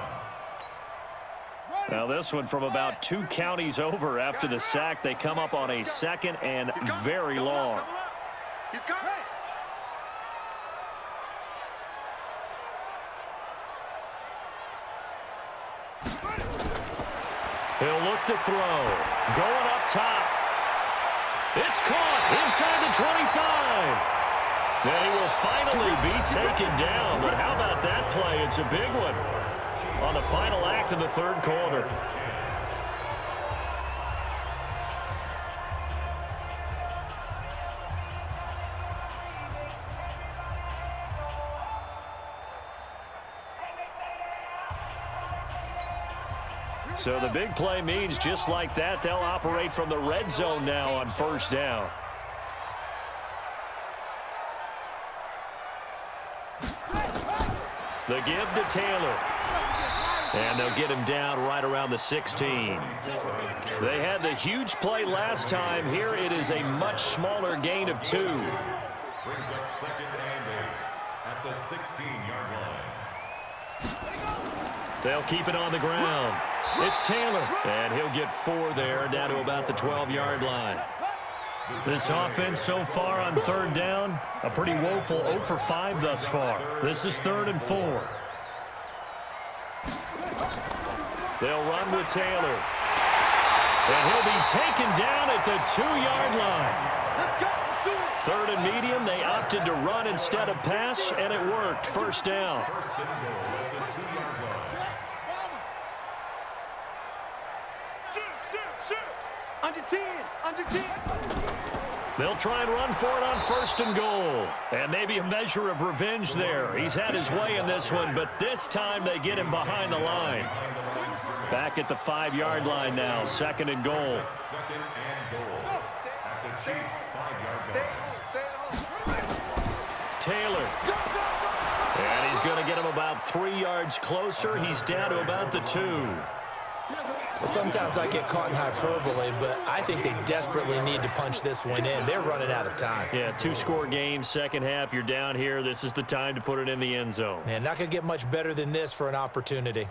[SPEAKER 4] Now this one from about 2 counties over after the sack. They come up on a 2nd and very long.
[SPEAKER 5] He's got it.
[SPEAKER 4] He'll look to throw. Going up top. It's caught inside the 25. Then he will finally be taken down. But how about that play? It's a big one on the final act of the 3rd quarter. So the big play means just like that, they'll operate from the red zone now on 1st down. The give to Taylor. And they'll get him down right around the 16. They had the huge play last time. Here it is a much smaller gain of 2.
[SPEAKER 2] Brings up 2nd and 8 at the 16-yard line.
[SPEAKER 4] They'll keep it on the ground. It's Taylor. And he'll get 4 there, down to about the 12-yard line. This offense so far on 3rd down, a pretty woeful 0 for 5 thus far. This is 3rd and 4. They'll run with Taylor. And he'll be taken down at the 2-yard line. Third and medium, they opted to run instead of pass, and it worked. First down.
[SPEAKER 5] Under 10, under 10.
[SPEAKER 4] They'll try and run for it on first and goal. And maybe a measure of revenge there. He's had his way in this one, but this time they get him behind the line. Back at the 5-yard line now, second and goal.
[SPEAKER 2] Second and goal at the Chiefs' 5-yard line.
[SPEAKER 4] Taylor. And he's going to get him about 3 yards closer. He's down to about the 2.
[SPEAKER 6] Sometimes I get caught in hyperbole, but I think they desperately need to punch this one in. They're running out of time.
[SPEAKER 4] Yeah, 2-score game, second half. You're down here. This is the time to put it in the end zone.
[SPEAKER 6] Man, not going to get much better than this for an opportunity.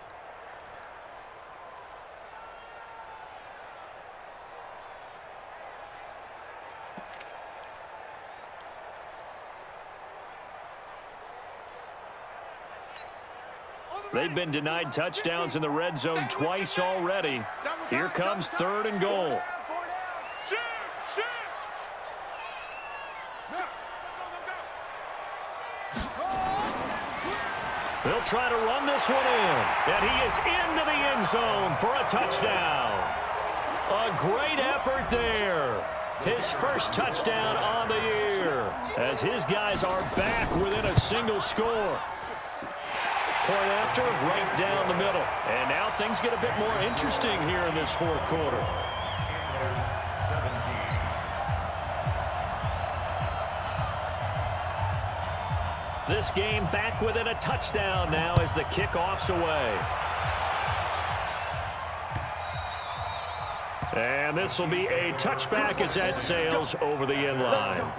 [SPEAKER 4] They've been denied touchdowns in the red zone twice already. Here comes third and goal. They'll try to run this one in, and he is into the end zone for a touchdown. A great effort there. His first touchdown on the year, as his guys are back within a single score. Point after, right down the middle. And now things get a bit more interesting here in this fourth quarter. This game back within a touchdown now as the kickoff's away. And this will be a touchback as that sails over the end line.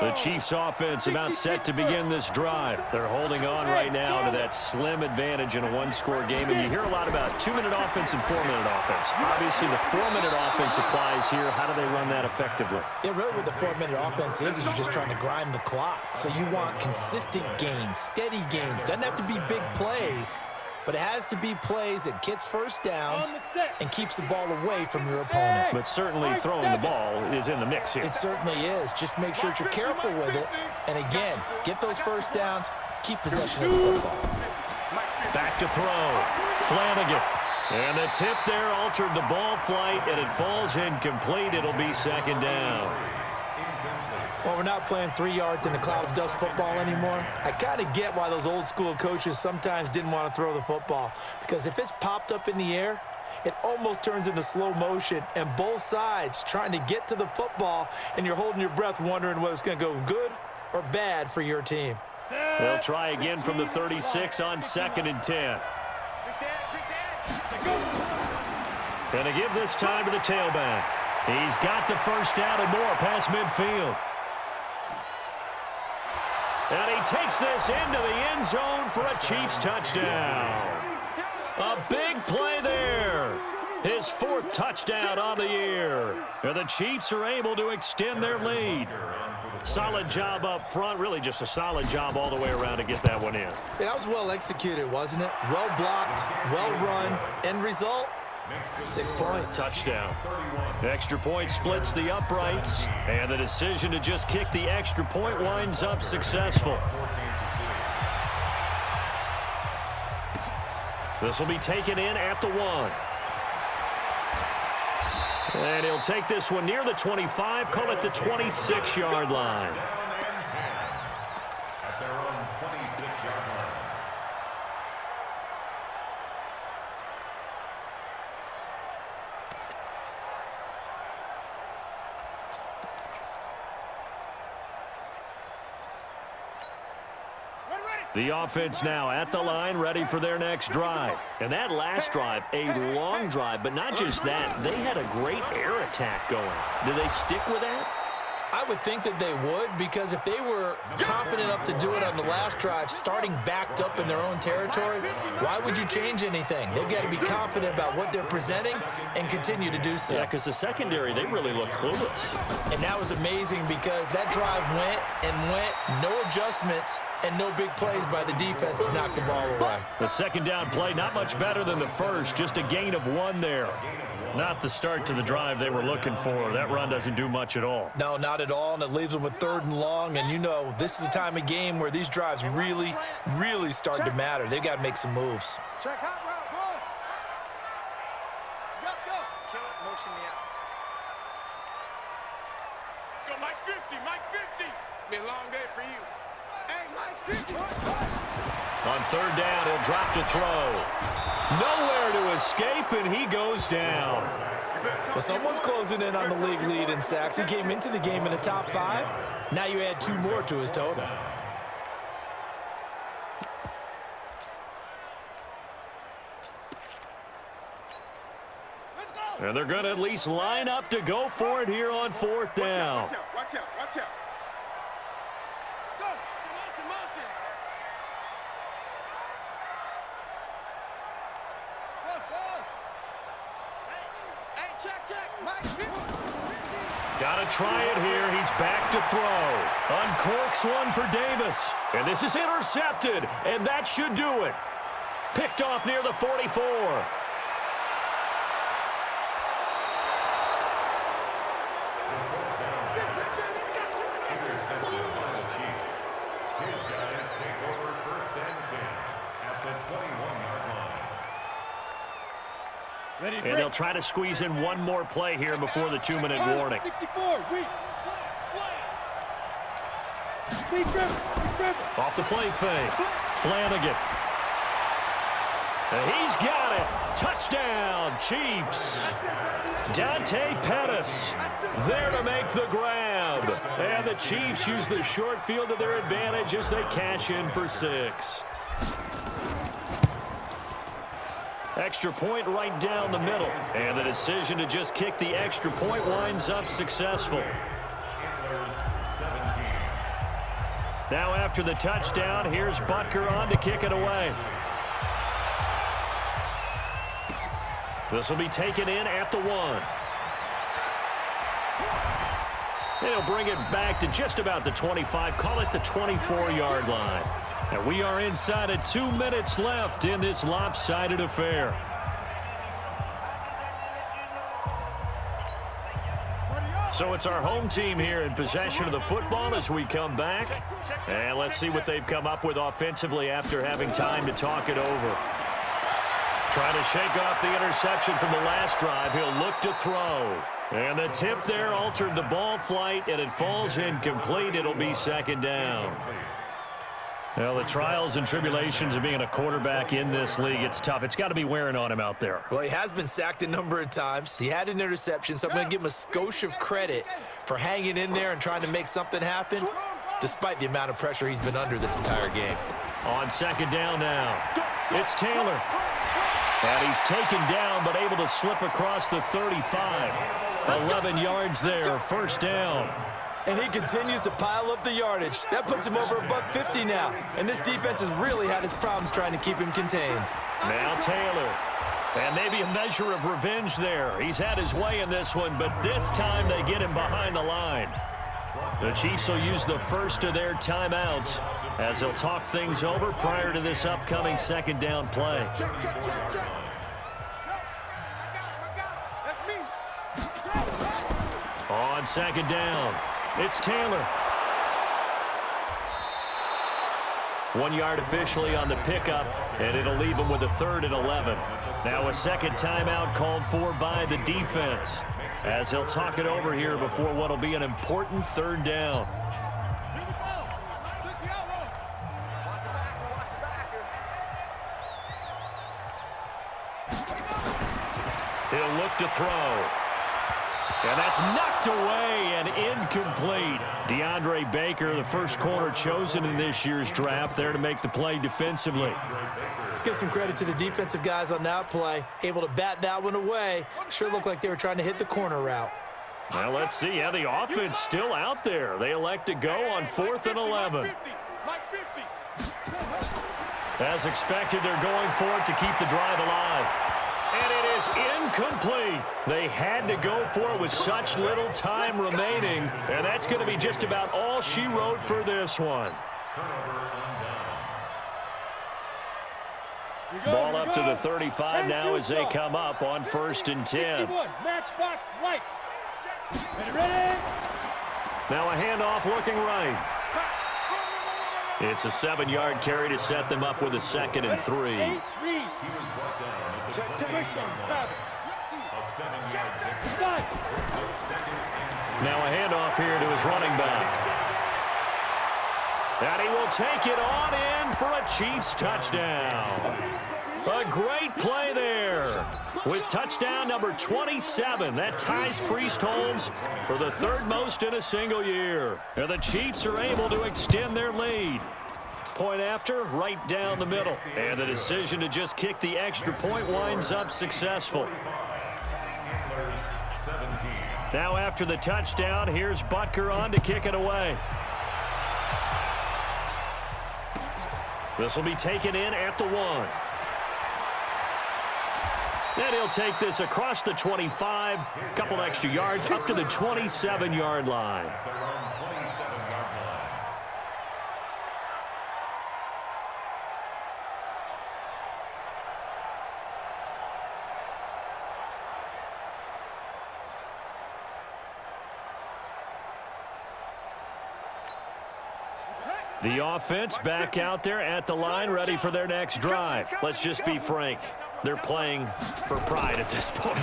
[SPEAKER 4] The Chiefs offense about set to begin this drive. They're holding on right now to that slim advantage in a one-score game. And you hear a lot about 2-minute offense and 4-minute offense. Obviously, the 4-minute offense applies here. How do they run that effectively?
[SPEAKER 6] Yeah, really what the 4-minute offense is you're just trying to grind the clock. So you want consistent gains, steady gains. Doesn't have to be big plays, but it has to be plays that gets first downs and keeps the ball away from your opponent.
[SPEAKER 4] But certainly throwing the ball is in the mix here.
[SPEAKER 6] It certainly is. Just make sure that you're careful with it. And again, get those first downs, keep possession of the football.
[SPEAKER 4] Back to throw. Flanagan. And the tip there altered the ball flight, and it falls incomplete. It'll be second down.
[SPEAKER 6] Well, we're not playing 3 yards in a cloud of dust football anymore. I kind of get why those old school coaches sometimes didn't want to throw the football, because if it's popped up in the air, it almost turns into slow motion, and both sides trying to get to the football, and you're holding your breath wondering whether it's going to go good or bad for your team.
[SPEAKER 4] They'll try again from the 36 on 2nd and 10. And they give this time to the tailback. He's got the first down and more past midfield. And he takes this into the end zone for a Chiefs touchdown. A big play there. His 4th touchdown on the year. And the Chiefs are able to extend their lead. Solid job up front. Really just a solid job all the way around to get that one in.
[SPEAKER 6] Yeah, that was well executed, wasn't it? Well blocked, well run. End result, 6 points.
[SPEAKER 4] Touchdown. Extra point splits the uprights, and the decision to just kick the extra point winds up successful. This will be taken in at the 1. And he'll take this one near the 25, call it the 26-yard line.
[SPEAKER 2] At their own 26-yard line.
[SPEAKER 4] The offense now at the line, ready for their next drive. And that last drive, a long drive, but not just that. They had a great air attack going. Do they stick with that?
[SPEAKER 6] I would think that they would, because if they were confident enough to do it on the last drive, starting backed up in their own territory, why would you change anything? They've got to be confident about what they're presenting and continue to do so.
[SPEAKER 4] Yeah, because the secondary, they really look clueless.
[SPEAKER 6] And that was amazing because that drive went and went, no adjustments, and no big plays by the defense to knock the ball away.
[SPEAKER 4] The second down play, not much better than the first, just a gain of 1 there. Not the start to the drive they were looking for. That run doesn't do much at all.
[SPEAKER 6] No, not at all, and it leaves them with 3rd and long, and you know this is the time of game where these drives really, really start to matter. They've got to make some moves.
[SPEAKER 5] Check hot route, go. Go. Kill it, motion me out. Go, Mike 50, Mike 50. It's been a long day for you. Hey, Mike 50.
[SPEAKER 4] On 3rd down, he'll drop to throw. Nowhere to escape, and he goes down.
[SPEAKER 6] Well, someone's closing in on the league lead in sacks. He came into the game in the top 5. Now you add 2 more to his total.
[SPEAKER 4] And they're going to at least line up to go for it here on 4th down.
[SPEAKER 5] Watch out. Go. Motion. Hey, check. Mike 50.
[SPEAKER 4] Got to try it here. He's back to throw. Uncorks one for Davis. And this is intercepted, and that should do it. Picked off near the 44.
[SPEAKER 2] Intercepted by the Chiefs. His guys take over 1st and 10 at the 21-yard line.
[SPEAKER 4] And they'll try to squeeze in one more play here before the 2-minute warning.
[SPEAKER 7] 64, weak. Slam. Deep dribble.
[SPEAKER 4] Off the play fake. Flanagan. And he's got it. Touchdown, Chiefs. Dante Pettis there to make the grab. And the Chiefs use the short field to their advantage as they cash in for 6. Extra point right down the middle. And the decision to just kick the extra point winds up successful. Now after the touchdown, here's Butker on to kick it away. This will be taken in at the 1. And he'll bring it back to just about the 25, call it the 24-yard line. And we are inside of 2 minutes left in this lopsided affair. So it's our home team here in possession of the football as we come back. And let's see what they've come up with offensively after having time to talk it over. Trying to shake off the interception from the last drive. He'll look to throw. And the tip there altered the ball flight, and it falls incomplete. It'll be 2nd down. Well, the trials and tribulations of being a quarterback in this league, it's tough. It's got to be wearing on him out there.
[SPEAKER 6] Well, he has been sacked a number of times. He had an interception, so I'm going to give him a skosh of credit for hanging in there and trying to make something happen, despite the amount of pressure he's been under this entire game.
[SPEAKER 4] On 2nd down now, it's Taylor. And he's taken down, but able to slip across the 35. 11 yards there, 1st down.
[SPEAKER 6] And he continues to pile up the yardage. That puts him over $150 now. And this defense has really had its problems trying to keep him contained.
[SPEAKER 4] Now Taylor. And maybe a measure of revenge there. He's had his way in this one, but this time they get him behind the line. The Chiefs will use the first of their timeouts as they'll talk things over prior to this upcoming 2nd down play.
[SPEAKER 5] Check. That's me.
[SPEAKER 4] On 2nd down, it's Taylor. 1 yard officially on the pickup, and it'll leave him with a 3rd and 11. Now a 2nd timeout called for by the defense as they'll talk it over here before what will be an important 3rd down. He'll look to throw. And that's knocked away and incomplete. DeAndre Baker, the first corner chosen in this year's draft, there to make the play defensively.
[SPEAKER 6] Let's give some credit to the defensive guys on that play. Able to bat that one away. Sure looked like they were trying to hit the corner route.
[SPEAKER 4] Well, let's see. Yeah, the offense still out there. They elect to go on 4th and 11. As expected, they're going for it to keep the drive alive. And it is incomplete. They had to go for it with such little time remaining. And that's going to be just about all she wrote for this one. Ball up to the 35 now as they come up on 1st and 10.
[SPEAKER 7] Matchbox lights. Ready?
[SPEAKER 4] Now a handoff looking right. It's a 7-yard carry to set them up with a 2nd and 3. Now a handoff here to his running back. And he will take it on in for a Chiefs touchdown. A great play there. With touchdown number 27, that ties Priest Holmes for the 3rd most in a single year. And the Chiefs are able to extend their lead. Point after, right down the middle. And the decision to just kick the extra point winds up successful. Now after the touchdown, here's Butker on to kick it away. This will be taken in at the 1. And he'll take this across the 25, a couple extra yards, up to the 27-yard line. The offense back out there at the line, ready for their next drive. Let's just be frank. They're playing for pride at this point.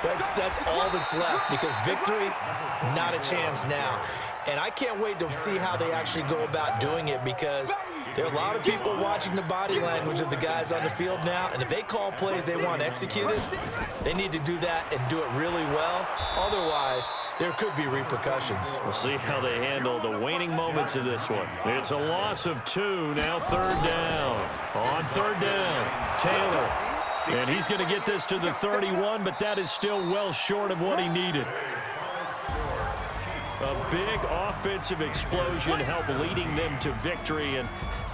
[SPEAKER 6] That's all that's left, because victory, not a chance now. And I can't wait to see how they actually go about doing it, because there are a lot of people watching the body language of the guys on the field now, and if they call plays they want executed, they need to do that and do it really well. Otherwise, there could be repercussions.
[SPEAKER 4] We'll see how they handle the waning moments of this one. It's a loss of 2, now 3rd down. On 3rd down, Taylor. And he's going to get this to the 31, but that is still well short of what he needed. A big offensive explosion helped leading them to victory, and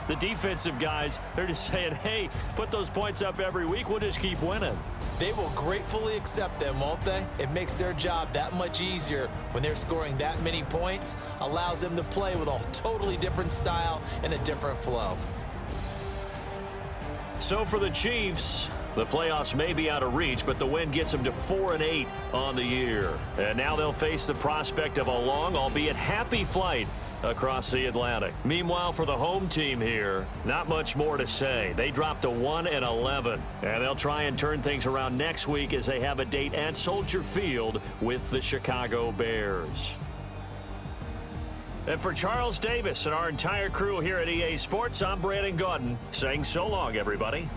[SPEAKER 4] the defensive guys, they're just saying, hey, put those points up every week, we'll just keep winning.
[SPEAKER 6] They will gratefully accept them, won't they? It makes their job that much easier when they're scoring that many points, allows them to play with a totally different style and a different flow.
[SPEAKER 4] So for the Chiefs, the playoffs may be out of reach, but the win gets them to 4-8 on the year. And now they'll face the prospect of a long, albeit happy flight across the Atlantic. Meanwhile, for the home team here, not much more to say. They dropped to 1-11, and they'll try and turn things around next week as they have a date at Soldier Field with the Chicago Bears. And for Charles Davis and our entire crew here at EA Sports, I'm Brandon Gaudin saying so long, everybody.